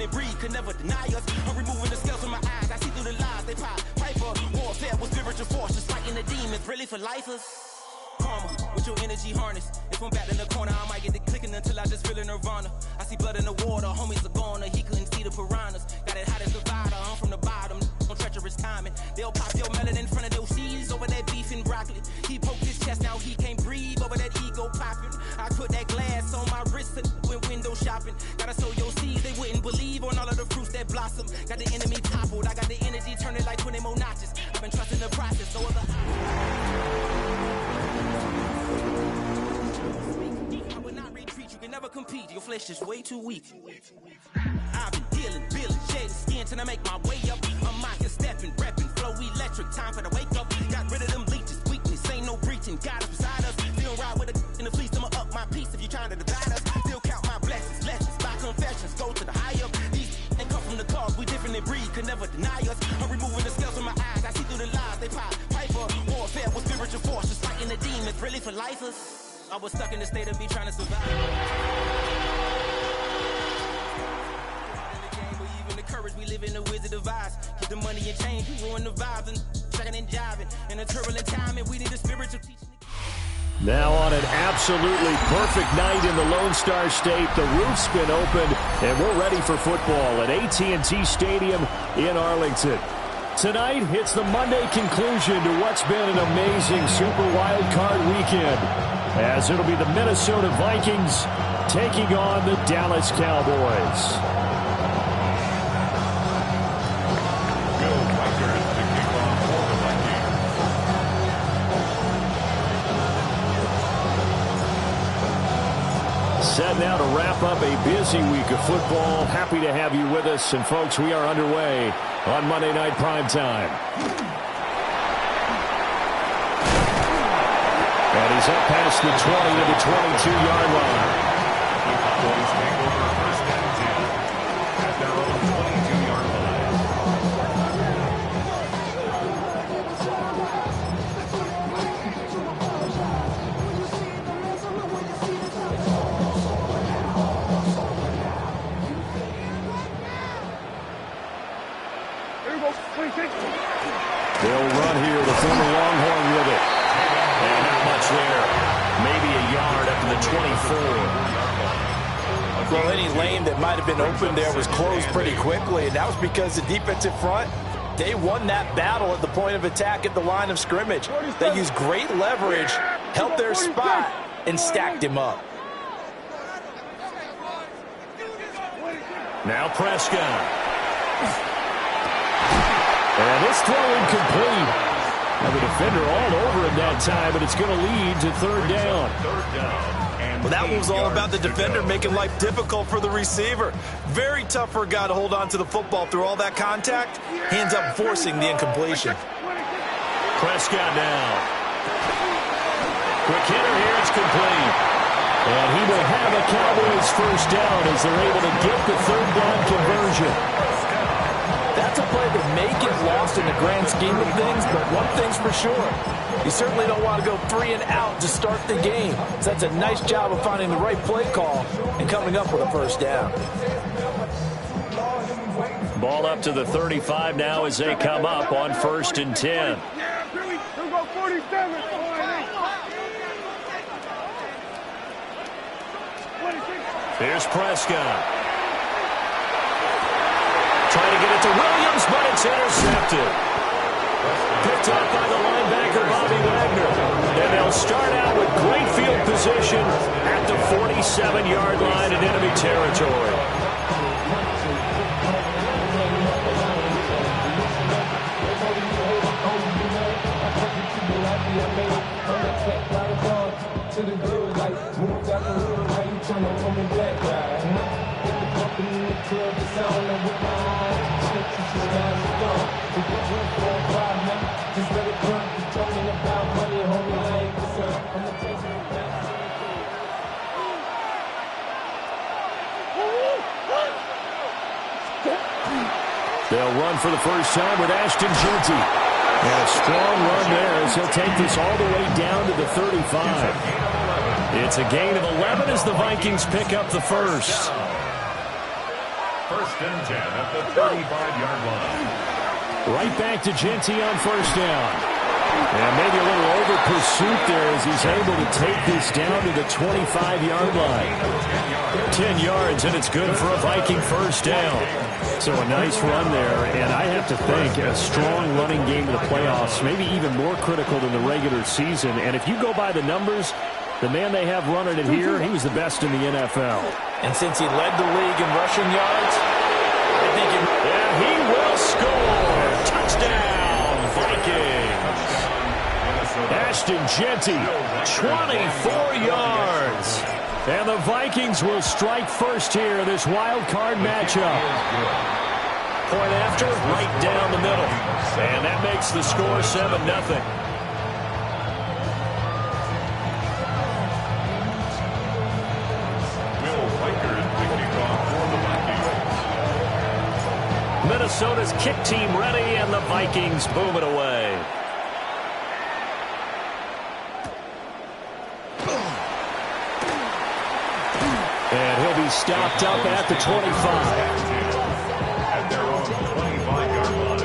different breed, could never deny us. I'm removing the scales from my eyes, I see through the lies they pop. Piper, warfare with spiritual force, just fighting the demons, really for lifers. Karma, with your energy harness. If I'm back in the corner, I might get the clicking until I just feel a nirvana. I see blood in the water, homies are gone, he couldn't see the piranhas. Got it hot as divider, I'm from the bottom, on treacherous timing. They'll pop your melon in front of those seeds over that beef and broccoli. He poked his chest, now he can't breathe over that ego popping. I put that glass on my wrist and went window shopping. Gotta sow your seeds, they wouldn't believe on all of the fruits that blossom. Got the enemy toppled, I got the energy turning like 20 more notches. I've been trusting the process, so other I would not retreat, you can never compete, your flesh is way too weak. I've been dealing, shading skin till I make my way up. I'm mocking, stepping, repping, flow electric, time for the wake up. Got rid of them leeches, weakness, ain't no breaching, God is beside us. Still ride with a in the fleece, I'ma up my piece if you trying to divide us. Still count my blessings, lessons, by confessions, go to the high up. These ain't come from the cause, we different than breed, could never deny us. I'm removing the scales from my eyes, I see through the lies they pop. Piper, warfare with spiritual force, just fighting the demons, really for lifers. I was stuck in the state of me trying to survive. Even the courage we live in the Wizard of Oz. Get the money and change, we ruin the vibes and tracking and jiving. In a turbulent time, and we need a spiritual teaching. Now on an absolutely perfect night in the Lone Star State, the roof's been opened, and we're ready for football at AT&T Stadium in Arlington. Tonight, it's the Monday conclusion to what's been an amazing Super Wild Card weekend, as it'll be the Minnesota Vikings taking on the Dallas Cowboys. Set now to wrap up a busy week of football. Happy to have you with us. And, folks, we are underway on Monday Night Primetime. And he's up past the 20 to the 22-yard line. At their own 22-yard line. They'll run here, the former Longhorn with it. And not much there. Maybe a yard up to the 24. Well, any lane that might have been open there was closed pretty quickly, and that was because the defensive front, they won that battle at the point of attack at the line of scrimmage. They used great leverage, held their spot, and stacked him up. Now Prescott. And this throw incomplete. And the defender all over him that time, but it's going to lead to third down. Well, that was all about the defender making life difficult for the receiver. Very tough for a guy to hold on to the football through all that contact. He ends up forcing the incompletion. Prescott now. Quick hitter here, it's complete. And he will have a Cowboys first down as they're able to get the third down conversion. That's a play that may get lost in the grand scheme of things, but one thing's for sure. You certainly don't want to go 3 and out to start the game. So that's a nice job of finding the right play call and coming up with a first down. Ball up to the 35 now as they come up on 1st and 10. Here's Prescott. Trying to get it to Williams, but it's intercepted. Picked up by the linebacker, Bobby Wagner. And they'll start out with great field position at the 47-yard line in enemy territory. They'll run for the first time with Ashton Jeanty. And a strong run there as he'll take this all the way down to the 35. It's a gain of 11 as the Vikings pick up the first. First and 10 at the 35-yard line. Right back to Jeanty on first down. And maybe a little over pursuit there as he's able to take this down to the 25-yard line. 10 yards, and it's good for a Viking first down. So a nice run there, and I have to think a strong running game in the playoffs, maybe even more critical than the regular season. And if you go by the numbers, the man they have running it here, he was the best in the NFL. And since he led the league in rushing yards, I think he will score. Touchdown, Vikings. Ashton Jeanty, 24 yards. And the Vikings will strike first here in this wild card matchup. Point after, right down the middle. And that makes the score 7-0. Minnesota's kick team ready, and the Vikings boom it away. And he'll be stopped up at the 25. At their own 25-yard line.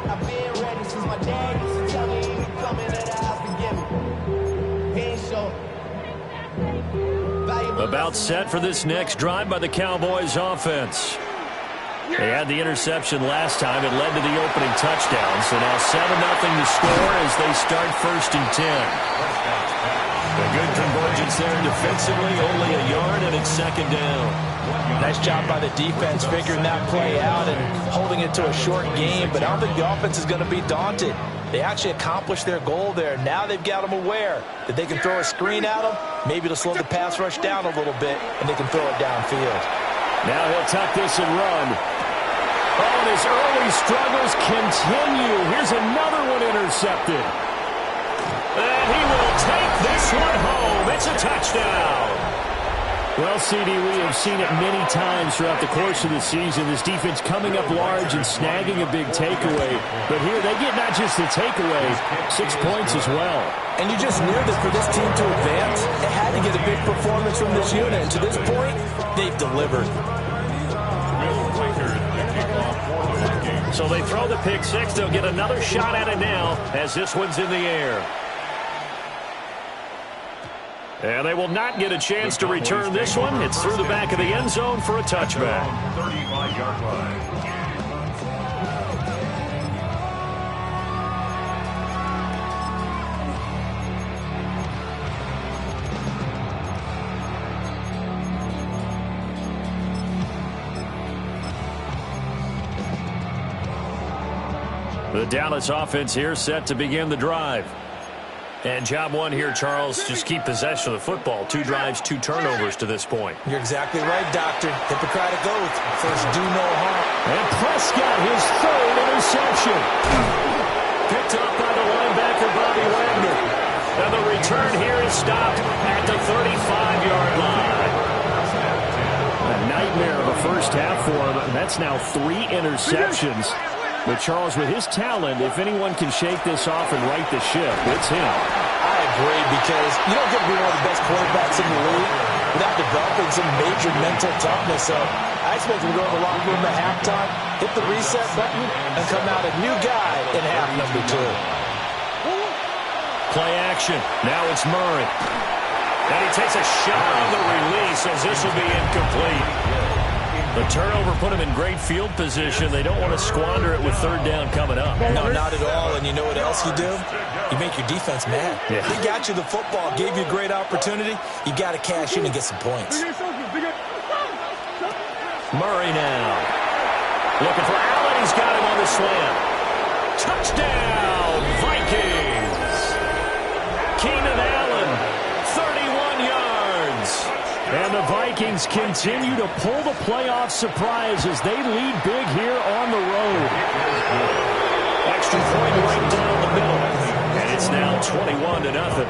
I've been ready since my dad used to tell me he was coming to the house to get me. He ain't sure. About set for this next drive by the Cowboys offense. They had the interception last time. It led to the opening touchdown. So now 7-0 to score as they start first and 10. A good convergence there defensively. Only a yard, and it's second down. nice job by the defense figuring that play out and holding it to a short game. But I don't think the offense is going to be daunted. They actually accomplished their goal there. Now they've got them aware that they can throw a screen at them, maybe to slow the pass rush down a little bit, and they can throw it downfield. Now he'll tuck this and run. Oh, and his early struggles continue. Here's another one intercepted. And he will take this one home. It's a touchdown. Well, CD, we have seen it many times throughout the course of the season. This defense coming up large and snagging a big takeaway. But here they get not just the takeaway, 6 points as well. And you just knew that for this team to advance, it had to get a big performance from this unit. And to this point, they've delivered. So they throw the pick six. They'll get another shot at it now as this one's in the air. And they will not get a chance to return this one. It's through the back of the end zone for a touchback. 35-yard line. The Dallas offense here set to begin the drive. And job one here, Charles, just keep possession of the football. 2 drives, 2 turnovers to this point. You're exactly right, Doctor. Hippocratic oath. First, do no harm. And Prescott, his 3rd interception. Picked up by the linebacker, Bobby Wagner. And the return here is stopped at the 35-yard line. A nightmare of a first half for him. And that's now 3 interceptions. But Charles, with his talent, if anyone can shake this off and right the ship, it's him. I agree, because you don't get to be one of the best quarterbacks in the league without developing some major mental toughness. So I expect him to go to the locker room at halftime, hit the reset button, and come out a new guy in half number 2. Play action. Now it's Murray. And he takes a shot on the release as this will be incomplete. The turnover put him in great field position. They don't want to squander it with 3rd down coming up. No, not at all. And you know what else you do? You make your defense mad. Yeah. They got you the football, gave you a great opportunity. You got to cash in and get some points. Murray now. Looking for Allen. He's got him on the slant. Touchdown, Vikings. Keenan Allen, 31 yards. And the Vikings continue to pull the playoff surprise as they lead big here on the road. Extra point right down the middle. And it's now 21-0.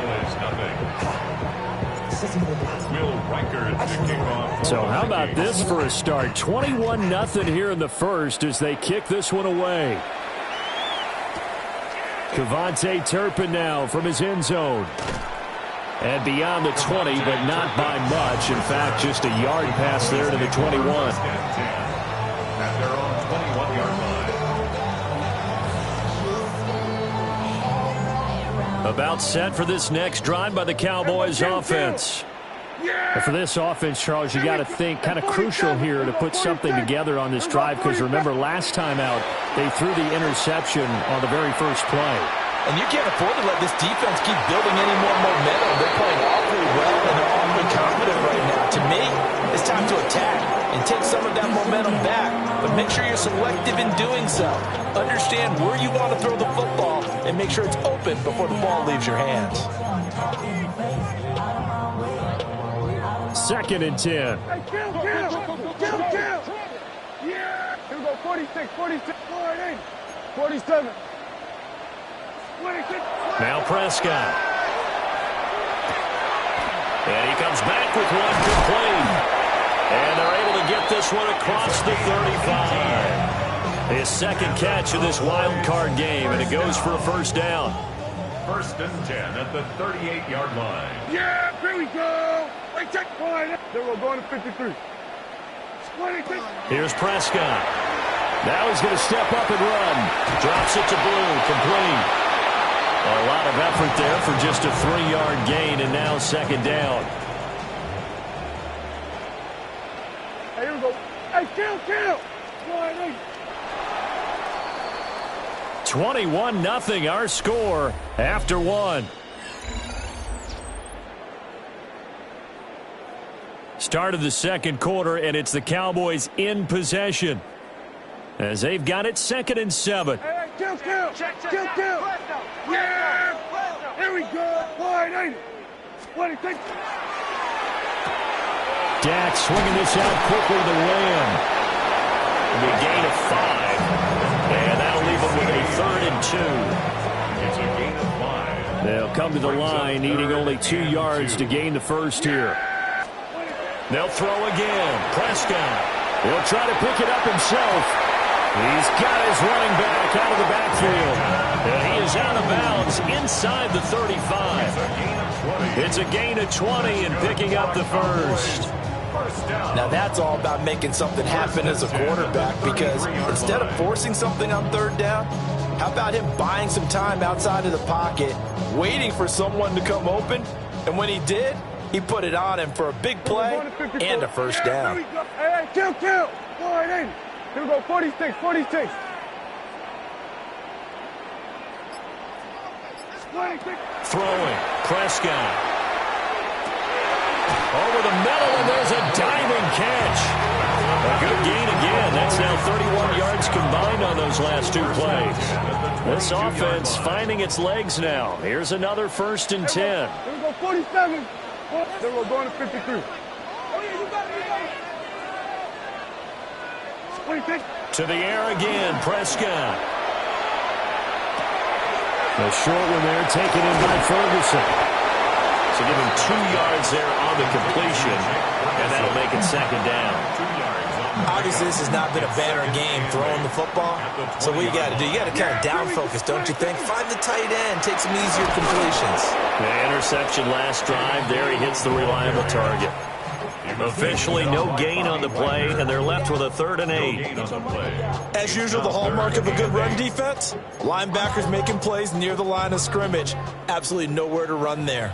Will Reichard to kick off. So how about this for a start? 21-0 here in the first as they kick this one away. KaVontae Turpin now from his end zone. And beyond the 20, but not by much. In fact, just a yard pass there to the 21. At their own 21-yard line. About set for this next drive by the Cowboys offense. And for this offense, Charles, you got to think kind of crucial here to put something together on this drive, because remember last time out they threw the interception on the very first play. And you can't afford to let this defense keep building any more momentum. They're playing awfully well, and they're awfully confident right now. To me, it's time to attack and take some of that momentum back. But make sure you're selective in doing so. Understand where you want to throw the football and make sure it's open before the ball leaves your hands. 2nd and 10. Hey, kill! Yeah! Here we go, 46, 47, 47. Now Prescott. And he comes back with one complete. And they're able to get this one across the 35. His second catch of this wild card game, and it goes for a first down. 1st and 10 at the 38-yard line. Yeah, here we go. Wait, check. Then we're going to 53. Here's Prescott. Now he's going to step up and run. Drops it to Blue, complete. A lot of effort there for just a 3-yard gain, and now 2nd down. Hey, here we go. Hey, kill! 21-0 our score after one. Start of the second quarter, and it's the Cowboys in possession as they've got it 2nd and 7. Hey, kill! Yeah! Here we go. Wide, ain't it? 26. Dak swinging this out quickly to Lamb. A gain of 5. And that'll leave them with a 3rd and 2. It's a gain of 5. They'll come to the line needing only 2 yards to gain the first here. They'll throw again. Prescott. He'll try to pick it up himself. He's got his running back out of the backfield. And he is out of bounds inside the 35. It's a gain of 20 and picking up the first. Now that's all about making something happen as a quarterback, because instead of forcing something on 3rd down, how about him buying some time outside of the pocket, waiting for someone to come open, and when he did, he put it on him for a big play and a first down. Hey, kill! Wide, ain't it? Here we go, 46. Throwing. Prescott. Over the middle, and there's a diving catch. A good gain again. That's now 31 yards combined on those last 2 plays. This offense finding its legs now. Here's another 1st and 10. Here we go, 47. Then we're going to 53. To the air again, Prescott. A short one there, taken in by Ferguson. So give him 2 yards there on the completion, and that'll make it 2nd down. Obviously, this has not been a banner game throwing the football. So what you got to do, you got to kind of down focus, don't you think? Find the tight end, take some easier completions. The interception last drive, there he hits the reliable target. Officially no gain on the play, and they're left with a 3rd and 8. As usual, the hallmark of a good run defense, linebackers making plays near the line of scrimmage. Absolutely nowhere to run there.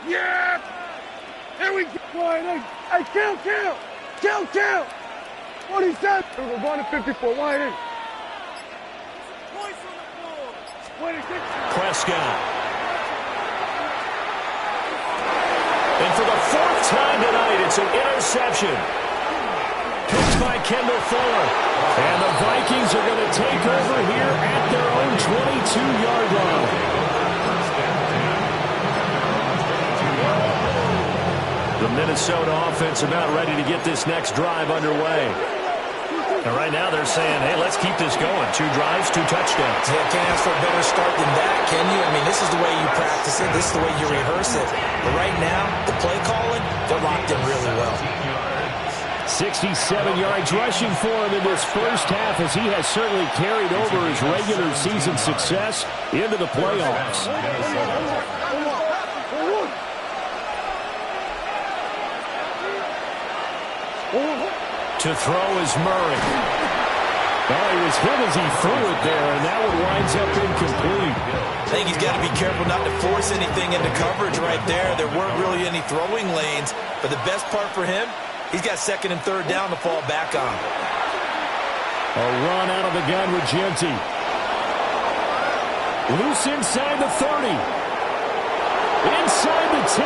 Yeah! Here we go. Hey, kill! 47. We're going to 54. Wide in. Prescott. And for the 4th time tonight, it's an interception. Picked by Kendall Fuller. And the Vikings are going to take over here at their own 22-yard line. The Minnesota offense about ready to get this next drive underway. And right now they're saying, hey, let's keep this going. 2 drives, 2 touchdowns. Yeah, can't ask for a better start than that, can you? I mean, this is the way you practice it. This is the way you rehearse it. But right now, the play calling, they're locked in really well. 67 yards rushing for him in this first half, as he has certainly carried over his regular season success into the playoffs. To throw is Murray. Well, he was hit as he threw it there, and that one winds up incomplete. I think he's got to be careful not to force anything into coverage right there. There weren't really any throwing lanes, but the best part for him, he's got second and third down to fall back on. A run out of the gun with Genty. Loose inside the 30. Inside the 10.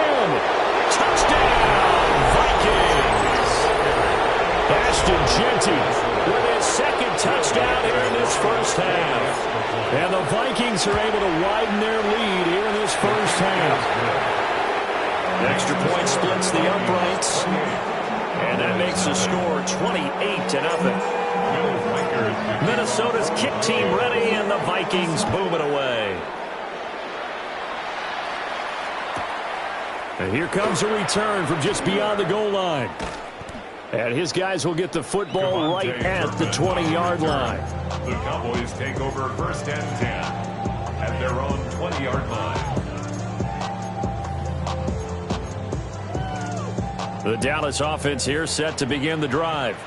Touchdown, Vikings. Ashton Genty with his second touchdown here in this first half. And the Vikings are able to widen their lead here in this first half. Extra point splits the uprights. And that makes the score 28-0. Minnesota's kick team ready, and the Vikings boom it away. And here comes a return from just beyond the goal line. And his guys will get the football right at the 20-yard line. The Cowboys take over first and 10 at their own 20-yard line. The Dallas offense here set to begin the drive.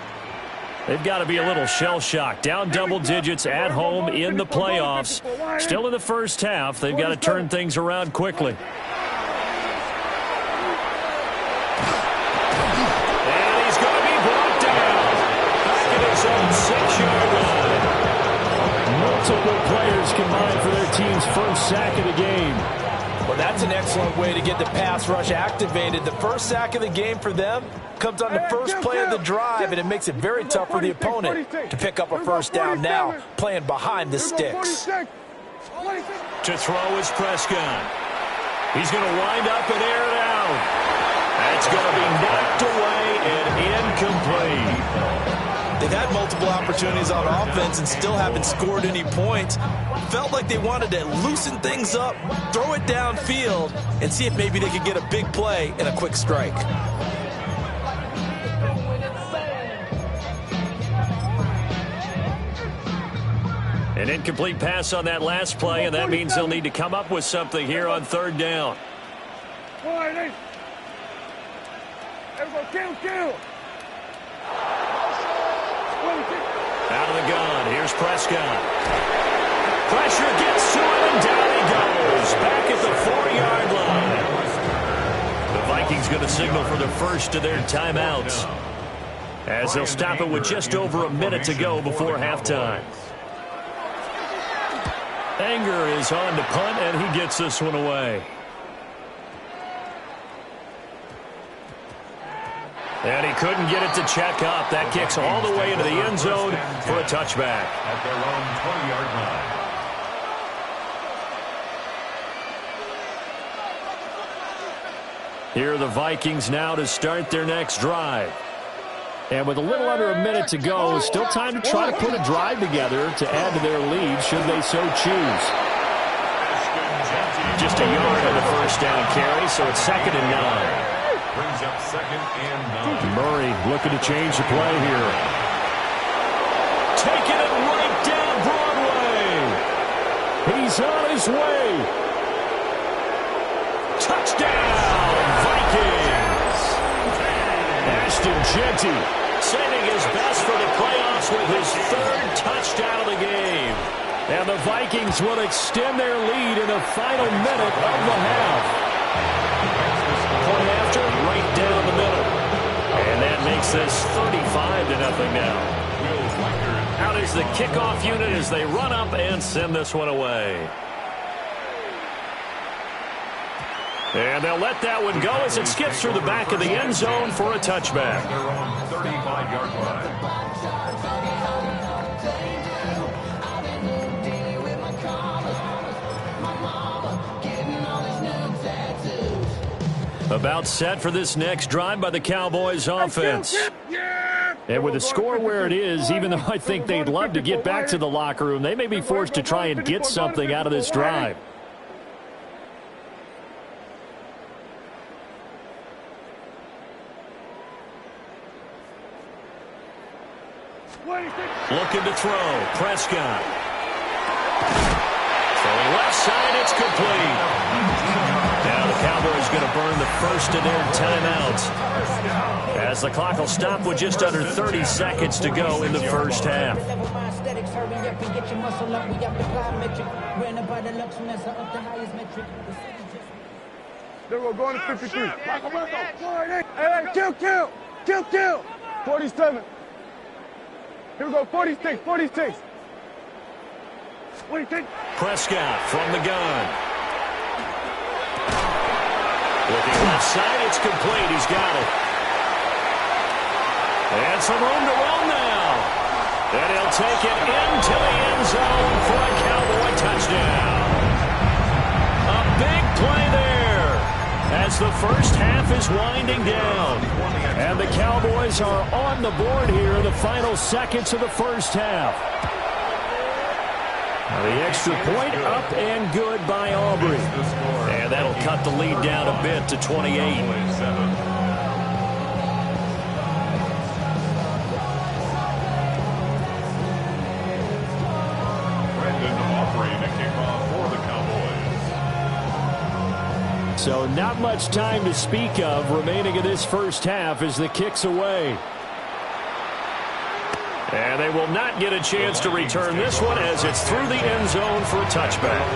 They've got to be a little shell-shocked. Down double digits at home in the playoffs. Still in the first half. They've got to turn things around quickly. And he's going to be brought down. Back at his own 6-yard line. Multiple players combined for their team's first sack of the game. Well, that's an excellent way to get the pass rush activated. The first sack of the game for them comes on the first play of the drive, and it makes it very tough for the opponent to pick up a first down now, playing behind the sticks. To throw is Prescott. He's going to wind up and air it out. That's going to be knocked away and incomplete. They've had multiple opportunities on offense and still haven't scored any points. Felt like they wanted to loosen things up, throw it downfield, and see if maybe they could get a big play and a quick strike. An incomplete pass on that last play, and that means they'll need to come up with something here on third down. Out of the gun, here's Prescott. Pressure gets to him, and down he goes. Back at the 4-yard line. The Vikings going to signal for the first of their timeouts, as they'll stop it with just over a minute to go before halftime. Anger is on to punt, and he gets this one away. And he couldn't get it to check up. That kicks all the way into the end zone for a touchback. At their own 20-yard line. Here are the Vikings now to start their next drive. And with a little under a minute to go, still time to try to put a drive together to add to their lead should they so choose. Just a yard on the first down carry, so it's 2nd and 9. Brings up 2nd and 9. Murray looking to change the play here. Taking it right down Broadway. He's on his way. Touchdown, Vikings. Ashton Genty saving his best for the playoffs with his 3rd touchdown of the game. And the Vikings will extend their lead in the final minute of the half. Point after, right down the middle. And that makes this 35-0 now. Out is the kickoff unit as they run up and send this one away. And they'll let that one go as it skips through the back of the end zone for a touchback. Their own 35-yard line. About set for this next drive by the Cowboys offense. And with the score where it is, even though I think they'd love to get back to the locker room, they may be forced to try and get something out of this drive. Looking to throw. Prescott. Throwing left side, it's complete. Now the Cowboys going to burn the first of their timeouts as the clock will stop with just under 30 seconds to go in the first half. Then we're going to 53. Hey, kill. 47. Here we go, 46. Prescott from the gun. Looking left side, it's complete. He's got it. And some room to run now. And he'll take it into the end zone for a Cowboy touchdown. A big play there as the first half is winding down. And the Cowboys are on the board here in the final seconds of the first half. The extra point up and good by Aubrey. And that'll cut the lead down a bit to 28. Brandon Aubrey to kick off for the Cowboys. So not much time to speak of remaining in this first half as the kick's away. And they will not get a chance to return this one as it's through the end zone for a touchback.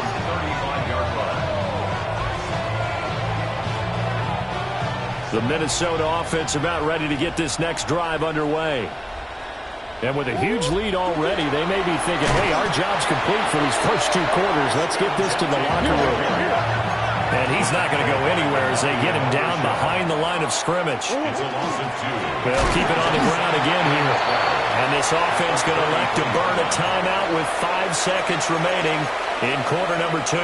The Minnesota offense about ready to get this next drive underway. And with a huge lead already, they may be thinking, hey, our job's complete for these first two quarters. Let's get this to the locker room. And he's not going to go anywhere as they get him down behind the line of scrimmage. They'll keep it on the ground again here. And this offense going to elect to burn a timeout with 5 seconds remaining in quarter number 2.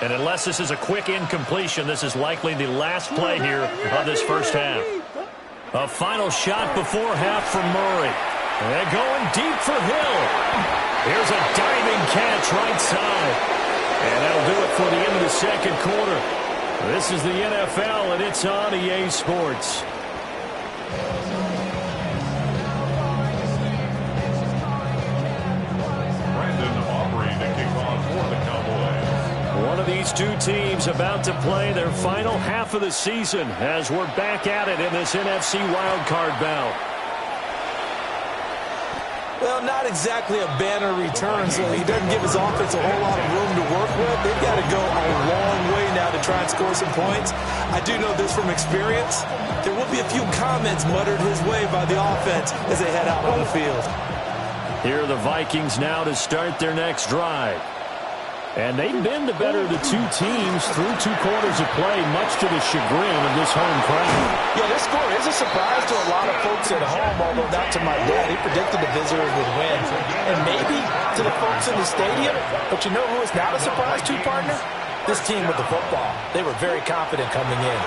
And unless this is a quick incompletion, this is likely the last play here of this first half. A final shot before half from Murray. And going deep for Hill. Here's a diving catch right side. And that'll do it for the end of the second quarter. This is the NFL, and it's on EA Sports. Brandon Aubrey to kick off for the Cowboys. One of these two teams about to play their final half of the season as we're back at it in this NFC wildcard bout. Well, not exactly a banner return, so he doesn't give his offense a whole lot of room to work with. They've got to go a long way now to try and score some points. I do know this from experience. There will be a few comments muttered his way by the offense as they head out on the field. Here are the Vikings now to start their next drive. And they've been the better of the two teams through 2 quarters of play, much to the chagrin of this home crowd. Yeah, this score is a surprise to a lot of folks at home, although not to my dad. He predicted the visitors would win. And maybe to the folks in the stadium. But you know who is not a surprise to, partner? This team with the football. They were very confident coming in.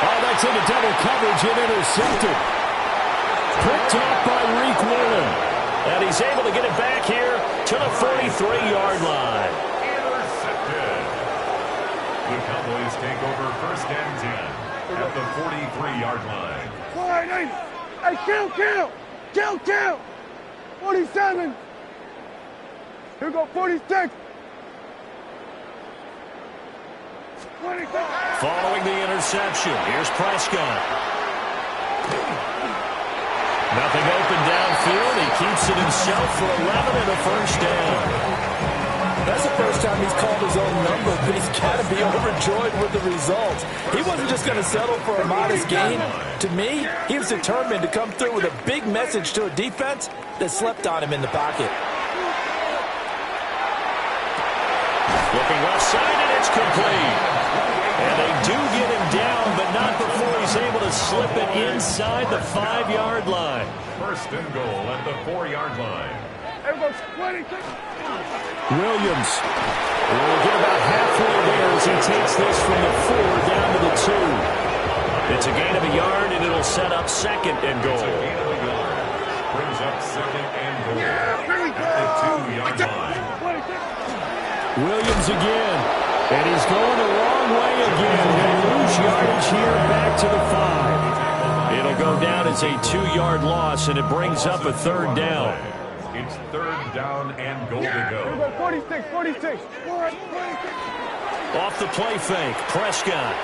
Oh, that's into double coverage and intercepted. Picked off by Reek Whelan. And he's able to get it back here to the 43-yard line. Intercepted. The Cowboys take over first and 10 at the 43-yard line. Hey, kill. 47. Here we go, 46. 26. Following the interception, here's Prescott. Nothing open downfield. He keeps it himself for 11 and a first down. That's the first time he's called his own number, but he's got to be overjoyed with the results. He wasn't just going to settle for a modest gain. To me, he was determined to come through with a big message to a defense that slept on him in the pocket. Looking left side, and it's complete. And they do get him down, but not before he's able to slip it inside the 5-yard line. First and goal at the 4-yard line. Williams will get about halfway there as he takes this from the 4 down to the 2. It's a gain of a yard, and it'll set up second and goal. It's a gain of a yard. Brings up second and goal at the 2-yard line. Williams again, and he's going the wrong way again. They lose yardage here back to the 5. It'll go down as a 2-yard loss, and it brings up a third down. It's third down and goal to go. Here we go, 46. Off the play fake, Prescott.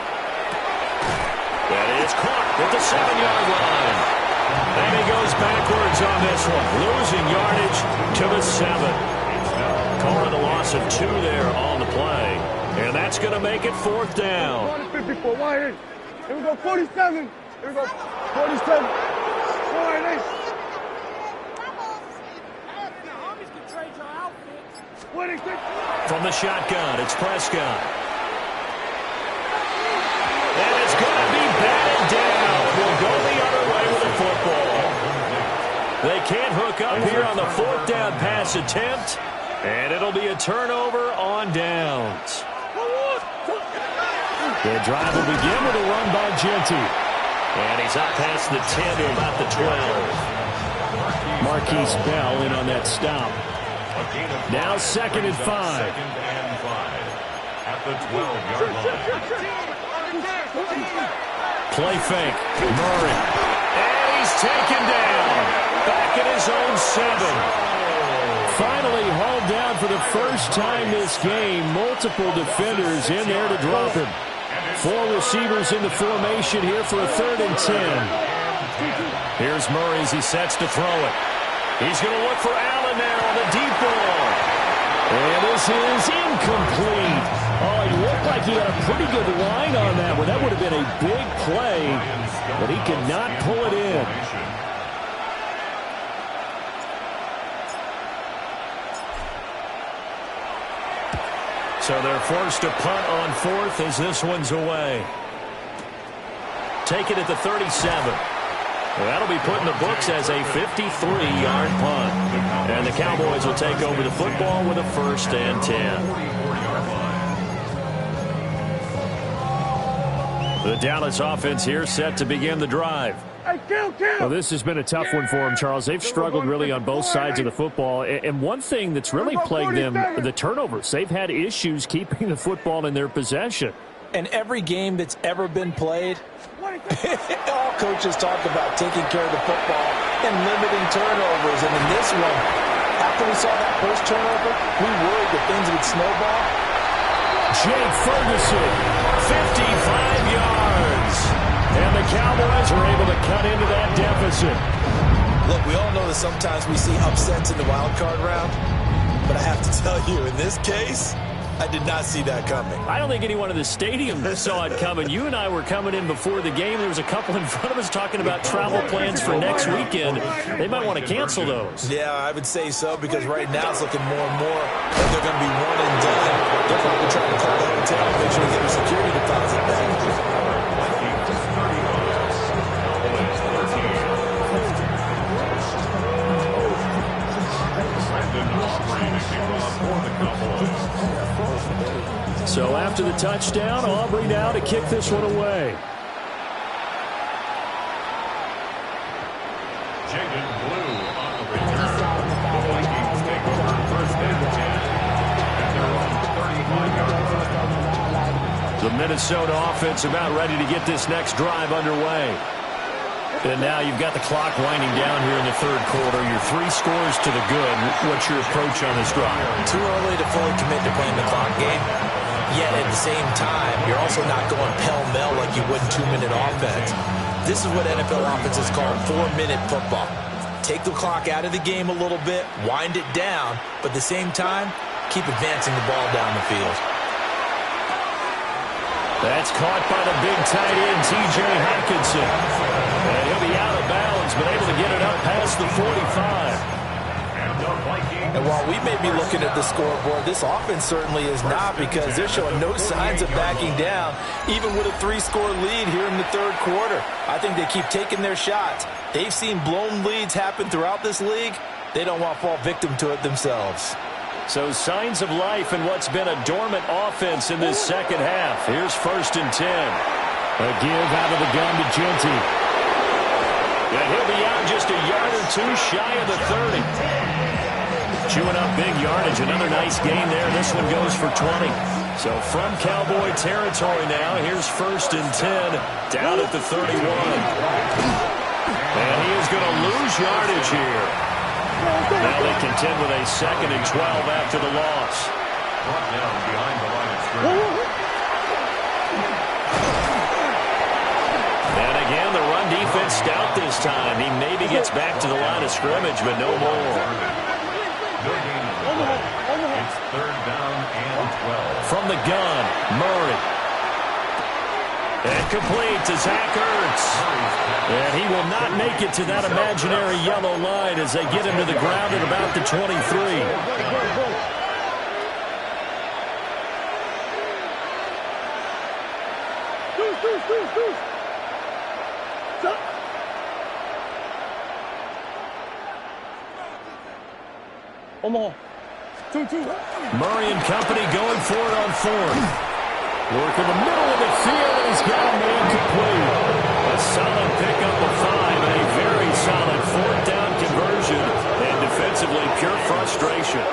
That is caught at the 7-yard line. And he goes backwards on this one, losing yardage to the 7. Calling a loss of 2 there on the play. And that's going to make it 4th down. 54, wide in. Here we go, 47. Here we go, 47. Wide in. From the shotgun, it's Prescott. And it's going to be batted down. We'll go the other way with the football. They can't hook up here on the 4th down pass attempt. And it'll be a turnover on downs. The drive will begin with a run by Genty. And he's up past the 10 to about the 12. Marquise Bell in on that stop. Now 2nd and 5. 2nd and 5 at the 12-yard line. Play fake. Murray. And he's taken down. Back at his own 7. Finally hauled down for the first time this game. Multiple defenders in there to drop him. 4 receivers in the formation here for a 3rd and 10. Here's Murray as he sets to throw it. He's going to look for Allen there on the deep ball. And this is incomplete. Oh, he looked like he had a pretty good line on that one. That would have been a big play, but he could not pull it in. So they're forced to punt on 4th as this one's away. Take it at the 37. That'll be put in the books as a 53-yard punt. And the Cowboys will take over the football with a 1st and 10. The Dallas offense here set to begin the drive. Well, this has been a tough one for them, Charles. They've struggled really on both sides of the football. And one thing that's really plagued them, the turnovers. They've had issues keeping the football in their possession. And every game that's ever been played, all coaches talk about taking care of the football and limiting turnovers. And in this one, after we saw that first turnover, we worried that things would snowball. Jake Ferguson, 55 yards. And the Cowboys are able to cut into that deficit. Look, we all know that sometimes we see upsets in the wild card round. But I have to tell you, in this case, I did not see that coming. I don't think anyone in the stadium saw it coming. You and I were coming in before the game. There was a couple in front of us talking about travel plans for next weekend. They might want to cancel those. Yeah, I would say so, because right now it's looking more and more like they're going to be one and done. They're probably trying to call the hotel and make sure to get their security deposit back. So after the touchdown, Aubrey now to kick this one away. Jaden Blue on the return. The Vikings take over 1st and 10 at their own 35-yard line. The Minnesota offense about ready to get this next drive underway. And now you've got the clock winding down here in the 3rd quarter. Your 3 scores to the good. What's your approach on this drive? Too early to fully commit to playing the clock game. Yet at the same time, you're also not going pell-mell like you would in 2-minute offense. This is what NFL offenses call 4-minute football. Take the clock out of the game a little bit, wind it down, but at the same time, keep advancing the ball down the field. That's caught by the big tight end, T.J. Hockenson. And he'll be out of bounds, but able to get it up past the 45. And while we may be looking at the scoreboard, this offense certainly is not, because they're showing no signs of backing down, even with a 3-score lead here in the 3rd quarter. I think they keep taking their shots. They've seen blown leads happen throughout this league. They don't want to fall victim to it themselves. So signs of life in what's been a dormant offense in this 2nd half. Here's 1st and 10. A give out of the gun to Genty. And he'll be out just a yard or 2 shy of the 30. Chewing up big yardage. Another nice gain there. This one goes for 20. So from Cowboy territory now, here's 1st and 10 down at the 31. And he is going to lose yardage here. Now they contend with a 2nd and 12 after the loss. Brought down behind the line of scrimmage. not stout this time. He maybe gets back to the line of scrimmage, but no more. It's third down and 12. From the gun, Murray. And complete to Zach Ertz. And he will not make it to that imaginary yellow line as they get him to the ground at about the 23. Omaha. 2-2. Murray and company going for it on fourth. Work in the middle of the field, and he's got a man complete. A solid pickup of 5 and a very solid fourth down conversion. And defensively, pure frustration.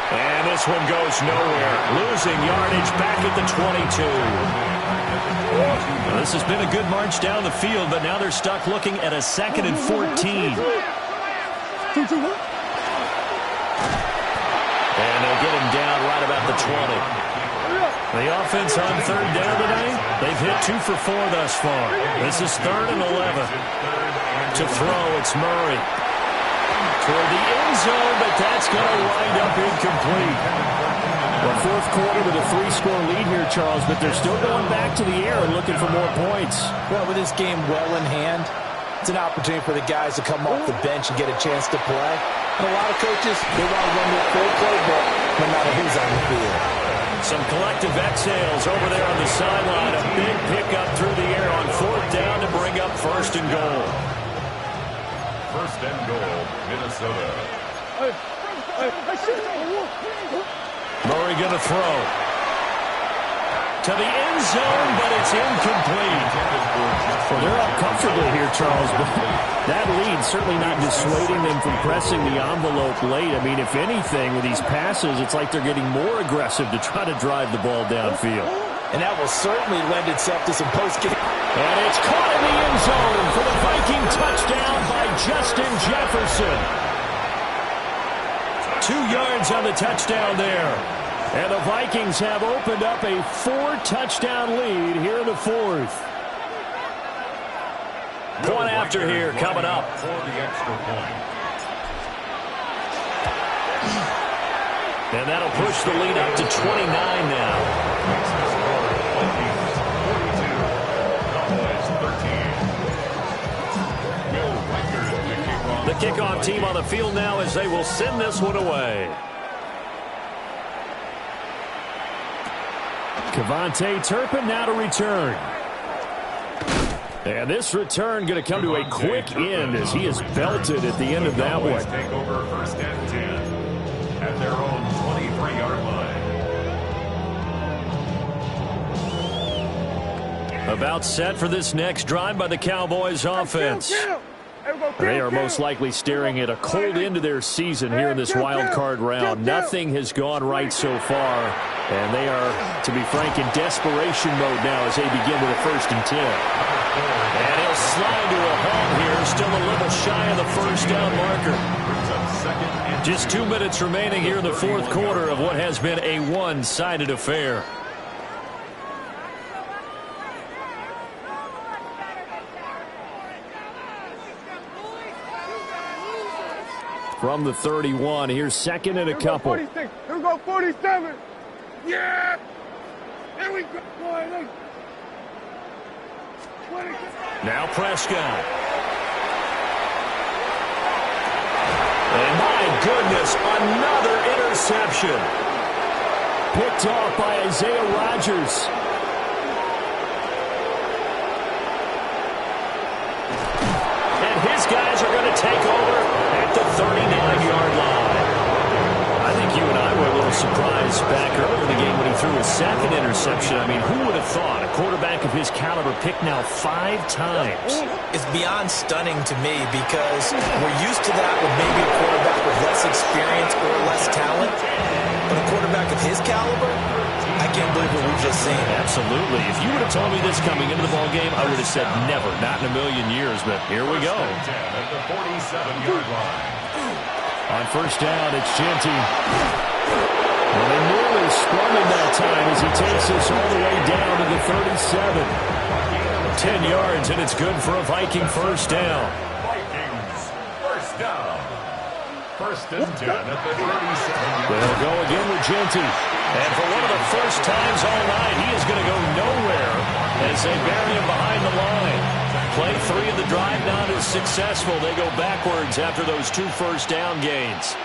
And this one goes nowhere. Losing yardage back at the 22. Well, this has been a good march down the field, but now they're stuck looking at a 2nd and 14. And they'll get him down right about the 20. The offense on third down tonight, they've hit 2 for 4 thus far. This is 3rd and 11. To throw, it's Murray. Toward the end zone, but that's going to wind up incomplete. Well, fourth quarter with a 3-score lead here, Charles, but they're still going back to the air and looking for more points. Well, with this game well in hand, it's an opportunity for the guys to come off the bench and get a chance to play. And a lot of coaches, they want to run their full playbook no matter who's on the field. Some collective exhales over there on the sideline. A big pickup through the air on fourth down to bring up 1st and goal. 1st and goal, Minnesota. Murray going to throw. To the end zone, but it's incomplete. Well, they're up comfortably here, Charles, but that lead certainly not dissuading them from pressing the envelope late. I mean, if anything, with these passes, it's like they're getting more aggressive to try to drive the ball downfield. And that will certainly lend itself to some post-game. And it's caught in the end zone for the Viking touchdown by Justin Jefferson. 2 yards on the touchdown there. And the Vikings have opened up a 4-touchdown lead here in the 4th. Point after here coming up. For the extra point. And that'll push the lead up to 29 now. The kickoff team on the field now as they will send this one away. KaVontae Turpin now to return. And this return going to come to a quick end as he is belted at the end of that one. Take over 1st and 10 at their own 23-yard line. About set for this next drive by the Cowboys offense. They are most likely staring at a cold end to their season here in this wild card round. Nothing has gone right so far, and they are, to be frank, in desperation mode now as they begin with a 1st and 10. And he'll slide to a halt here, still a little shy of the 1st down marker. Just 2 minutes remaining here in the 4th quarter of what has been a one-sided affair. From the 31, here's 2nd and a couple. 46. Here we go, 47. Yeah! There we go. Now Prescott. And my goodness, another interception. Picked off by Isaiah Rodgers. And his guys are going to take over at the 39-yard line. I think you and I were a little surprised back earlier in the game when he threw his 2nd interception. I mean, who would have thought a quarterback of his caliber picked now 5 times? It's beyond stunning to me because we're used to that with maybe a quarterback with less experience or less talent. But a quarterback of his caliber, I can't believe what we've just seen. Absolutely. If you would have told me this coming into the ball game, I would have said never, not in a million years. But here we go. At the 47-yard line. On 1st down, it's Genty. Well, they nearly spun in that time as he takes this all the way down to the 37. 10 yards, and it's good for a Viking first down. Vikings, first down. First and 10 at the 37. They'll go again with Genty. And for one of the first times all night, he is going to go nowhere as they bury him behind the line. Play 3 of the drive not as successful. They go backwards after those 2 first down gains.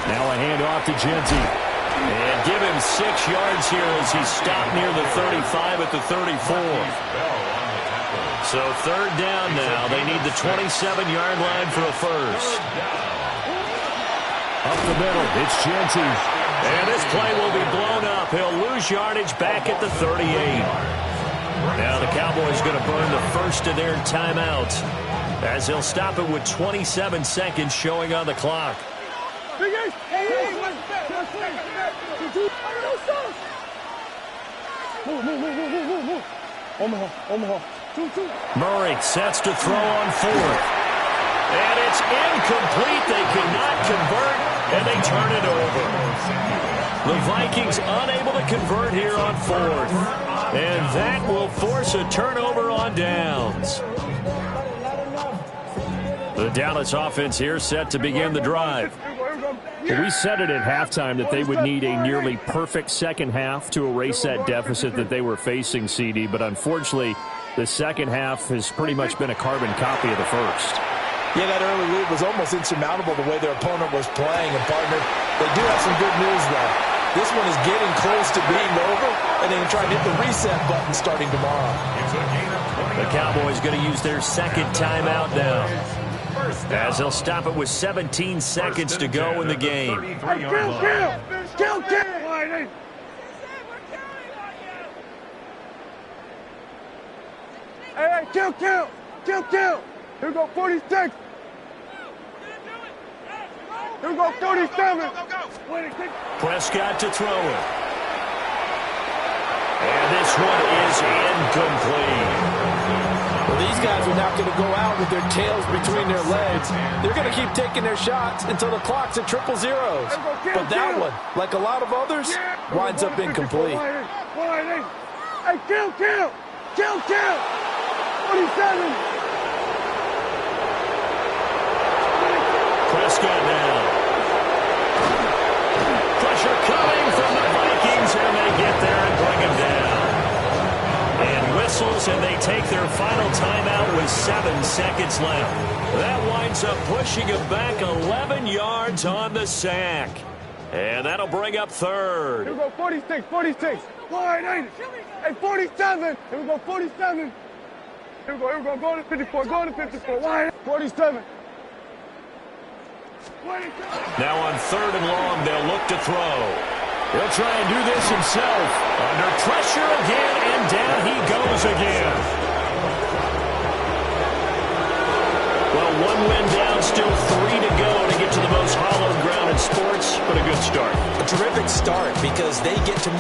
Now a handoff to Genty. And give him 6 yards here as he stopped near the 35 at the 34. So third down now. They need the 27-yard line for a first. Up the middle, it's Genty. And this play will be blown up. He'll lose yardage back at the 38. Now the Cowboys going to burn the first of their timeouts as they'll stop it with 27 seconds showing on the clock. Murray sets to throw on 4th. And it's incomplete. They cannot convert, and they turn it over. The Vikings unable to convert here on 4th. And that will force a turnover on downs. The Dallas offense here set to begin the drive. We said it at halftime that they would need a nearly perfect second half to erase that deficit that they were facing, CD. But unfortunately, the second half has pretty much been a carbon copy of the first. Yeah, that early lead was almost insurmountable the way their opponent was playing. And, partner, they do have some good news, though. This one is getting close to being over, and they can try to hit the reset button starting tomorrow. The Cowboys going to use their second timeout now, as they'll stop it with 17 seconds to go in the game. Kill! Hey, kill! Here we go, 46. Here we go, 37. Prescott to throw it. And this one is incomplete. Well, these guys are not going to go out with their tails between their legs. They're going to keep taking their shots until the clock's at 000. But that one, like a lot of others, winds up incomplete. Hey, kill! 47. Prescott now. Pressure coming from the Vikings, and they get there and bring him down. And whistles, and they take their final timeout with 7 seconds left. That winds up pushing him back 11 yards on the sack. And that'll bring up third. Here we go, 46. Hey, 47. Here we go, 47. Here we go, go to 54. 47. Now on 3rd and long, they'll look to throw. He'll try and do this himself. Under pressure again, and down he goes again. Well, 1 win down, still 3 to go to get to the most hallowed ground in sports, but a good start. A terrific start because they get to